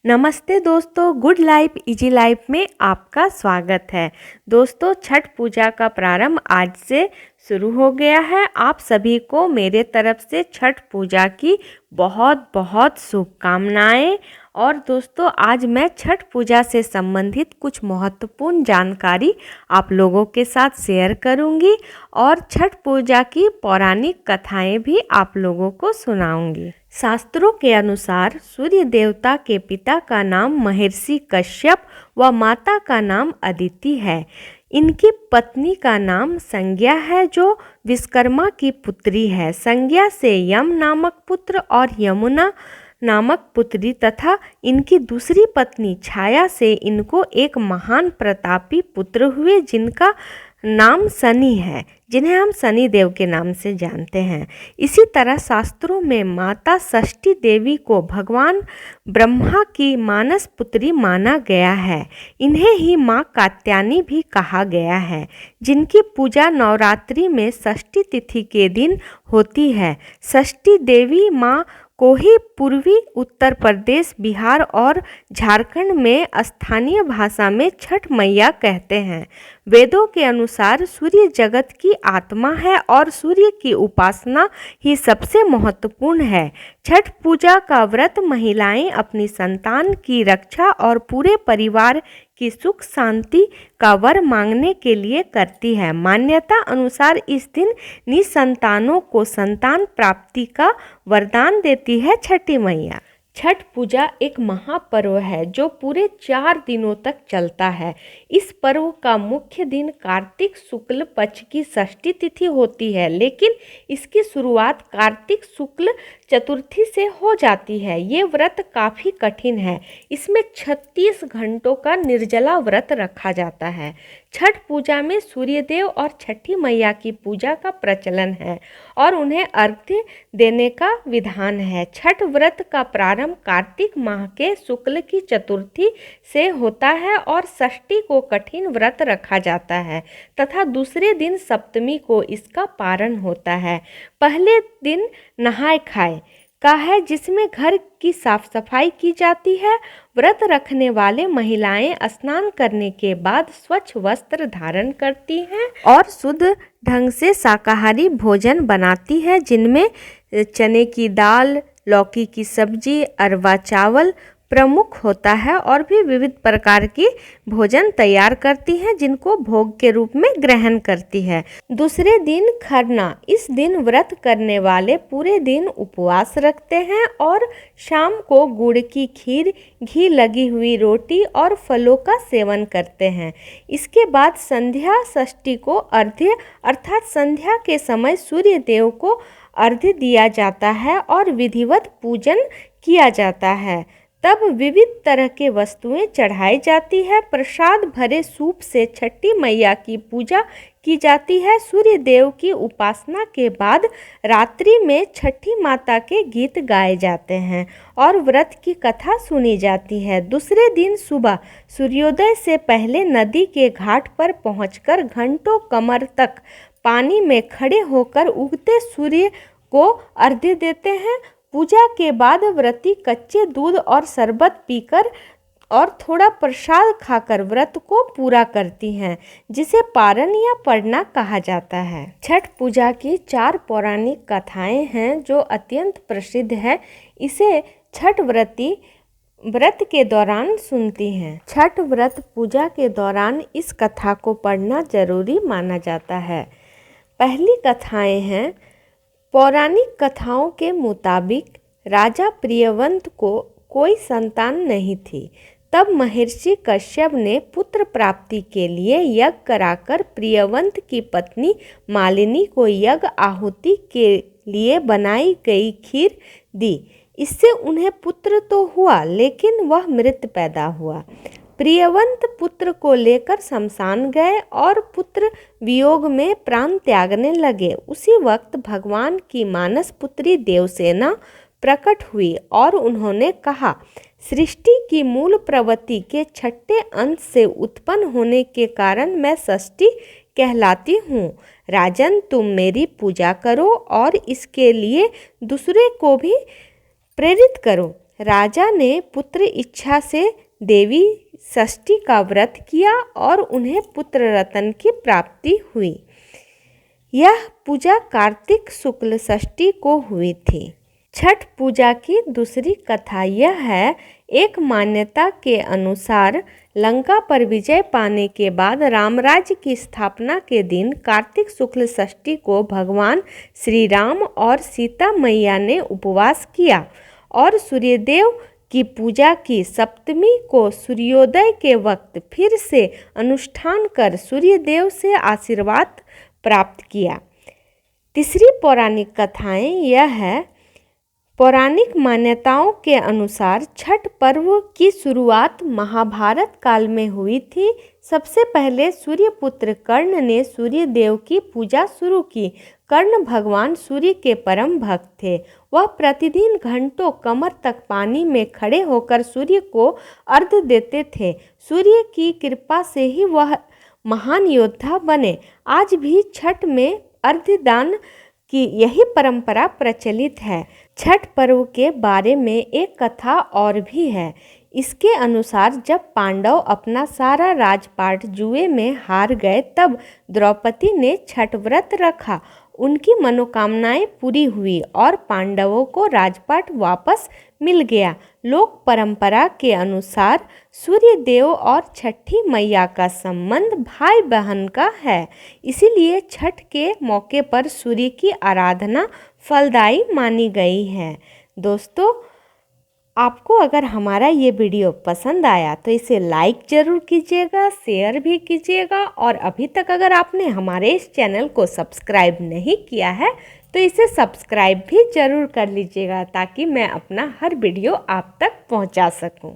नमस्ते दोस्तों, good life easy life में आपका स्वागत है। दोस्तों, छठ पूजा का प्रारंभ आज से शुरू हो गया है। आप सभी को मेरे तरफ से छठ पूजा की बहुत बहुत शुभकामनाएं। और दोस्तों, आज मैं छठ पूजा से संबंधित कुछ महत्वपूर्ण जानकारी आप लोगों के साथ शेयर करूंगी और छठ पूजा की पौराणिक कथाएं भी आप लोगों को सुनाऊंगी। शास्त्रों के अनुसार सूर्य देवता के पिता का नाम महर्षि कश्यप व माता का नाम अदिति है। इनकी पत्नी का नाम संज्ञा है, जो विश्वकर्मा की पुत्री है। संज्ञा से यम नामक पुत्र और यमुना नामक पुत्री तथा इनकी दूसरी पत्नी छाया से इनको एक महान प्रतापी पुत्र हुए, जिनका नाम शनि है, जिन्हें हम शनि देव के नाम से जानते हैं। इसी तरह शास्त्रों में माता षष्ठी देवी को भगवान ब्रह्मा की मानस पुत्री माना गया है। इन्हें ही माँ कात्यायनी भी कहा गया है, जिनकी पूजा नवरात्रि में षष्ठी तिथि के दिन होती है। षष्ठी देवी माँ को ही पूर्वी उत्तर प्रदेश, बिहार और झारखंड में स्थानीय भाषा में छठ मैया कहते हैं। वेदों के अनुसार सूर्य जगत की आत्मा है और सूर्य की उपासना ही सबसे महत्वपूर्ण है। छठ पूजा का व्रत महिलाएं अपनी संतान की रक्षा और पूरे परिवार की सुख शांति का वर मांगने के लिए करती है। मान्यता अनुसार इस दिन निसंतानों को संतान प्राप्ति का वरदान देती है छठी मैया। छठ पूजा एक महापर्व है जो पूरे 4 दिनों तक चलता है। इस पर्व का मुख्य दिन कार्तिक शुक्ल पक्ष की षष्ठी तिथि होती है, लेकिन इसकी शुरुआत कार्तिक शुक्ल चतुर्थी से हो जाती है। ये व्रत काफ़ी कठिन है। इसमें 36 घंटों का निर्जला व्रत रखा जाता है। छठ पूजा में सूर्यदेव और छठी मैया की पूजा का प्रचलन है और उन्हें अर्घ्य देने का विधान है। छठ व्रत का प्रारंभ कार्तिक माह के शुक्ल की चतुर्थी से होता है और षष्ठी को कठिन व्रत रखा जाता है तथा दूसरे दिन सप्तमी को इसका पारण होता है। पहले दिन नहाय खाए का है, जिसमें घर की साफ सफाई की जाती है। व्रत रखने वाले महिलाएं स्नान करने के बाद स्वच्छ वस्त्र धारण करती हैं और शुद्ध ढंग से शाकाहारी भोजन बनाती है, जिनमें चने की दाल, लौकी की सब्जी, अरवा चावल प्रमुख होता है और भी विविध प्रकार की भोजन तैयार करती हैं, जिनको भोग के रूप में ग्रहण करती है। दूसरे दिन खरना। इस दिन व्रत करने वाले पूरे दिन उपवास रखते हैं और शाम को गुड़ की खीर, घी लगी हुई रोटी और फलों का सेवन करते हैं। इसके बाद संध्या षष्ठी को अर्घ्य अर्थात संध्या के समय सूर्य देव को अर्घ्य दिया जाता है और विधिवत पूजन किया जाता है। तब विविध तरह के वस्तुएं चढ़ाई जाती है। प्रसाद भरे सूप से छठी मैया की पूजा की जाती है। सूर्य देव की उपासना के बाद रात्रि में छठी माता के गीत गाए जाते हैं और व्रत की कथा सुनी जाती है। दूसरे दिन सुबह सूर्योदय से पहले नदी के घाट पर पहुंचकर घंटों कमर तक पानी में खड़े होकर उगते सूर्य को अर्घ्य देते हैं। पूजा के बाद व्रती कच्चे दूध और शरबत पीकर और थोड़ा प्रसाद खाकर व्रत को पूरा करती हैं, जिसे पारण या पढ़ना कहा जाता है। छठ पूजा की 4 पौराणिक कथाएं हैं जो अत्यंत प्रसिद्ध है। इसे छठ व्रती व्रत के दौरान सुनती हैं। छठ व्रत पूजा के दौरान इस कथा को पढ़ना जरूरी माना जाता है। पहली कथाएं हैं। पौराणिक कथाओं के मुताबिक राजा प्रियवंत को कोई संतान नहीं थी। तब महर्षि कश्यप ने पुत्र प्राप्ति के लिए यज्ञ कराकर प्रियवंत की पत्नी मालिनी को यज्ञ आहुति के लिए बनाई गई खीर दी। इससे उन्हें पुत्र तो हुआ, लेकिन वह मृत पैदा हुआ। प्रियवंत पुत्र को लेकर शमशान गए और पुत्र वियोग में प्राण त्यागने लगे। उसी वक्त भगवान की मानस पुत्री देवसेना प्रकट हुई और उन्होंने कहा, सृष्टि की मूल प्रवृत्ति के छठे अंश से उत्पन्न होने के कारण मैं षष्ठी कहलाती हूँ। राजन, तुम मेरी पूजा करो और इसके लिए दूसरे को भी प्रेरित करो। राजा ने पुत्र इच्छा से देवी षष्ठी का व्रत किया और उन्हें पुत्र रत्न की प्राप्ति हुई। यह पूजा कार्तिक शुक्ल षष्ठी को हुई थी। छठ पूजा की दूसरी कथा यह है। एक मान्यता के अनुसार लंका पर विजय पाने के बाद रामराज्य की स्थापना के दिन कार्तिक शुक्ल षष्ठी को भगवान श्री राम और सीता मैया ने उपवास किया और सूर्यदेव की पूजा की। सप्तमी को सूर्योदय के वक्त फिर से अनुष्ठान कर सूर्यदेव से आशीर्वाद प्राप्त किया। तीसरी पौराणिक कथाएं यह है। पौराणिक मान्यताओं के अनुसार छठ पर्व की शुरुआत महाभारत काल में हुई थी। सबसे पहले सूर्यपुत्र कर्ण ने सूर्य देव की पूजा शुरू की। कर्ण भगवान सूर्य के परम भक्त थे। वह प्रतिदिन घंटों कमर तक पानी में खड़े होकर सूर्य को अर्घ्य देते थे। सूर्य की कृपा से ही वह महान योद्धा बने। आज भी छठ में अर्घ्य दान की यही परंपरा प्रचलित है। छठ पर्व के बारे में एक कथा और भी है। इसके अनुसार जब पांडव अपना सारा राजपाट जुए में हार गए तब द्रौपदी ने छठ व्रत रखा। उनकी मनोकामनाएं पूरी हुई और पांडवों को राजपाट वापस मिल गया। लोक परंपरा के अनुसार सूर्य देव और छठी मैया का संबंध भाई बहन का है। इसीलिए छठ के मौके पर सूर्य की आराधना फलदायी मानी गई है। दोस्तों, आपको अगर हमारा ये वीडियो पसंद आया तो इसे लाइक ज़रूर कीजिएगा, शेयर भी कीजिएगा और अभी तक अगर आपने हमारे इस चैनल को सब्सक्राइब नहीं किया है तो इसे सब्सक्राइब भी ज़रूर कर लीजिएगा ताकि मैं अपना हर वीडियो आप तक पहुंचा सकूं।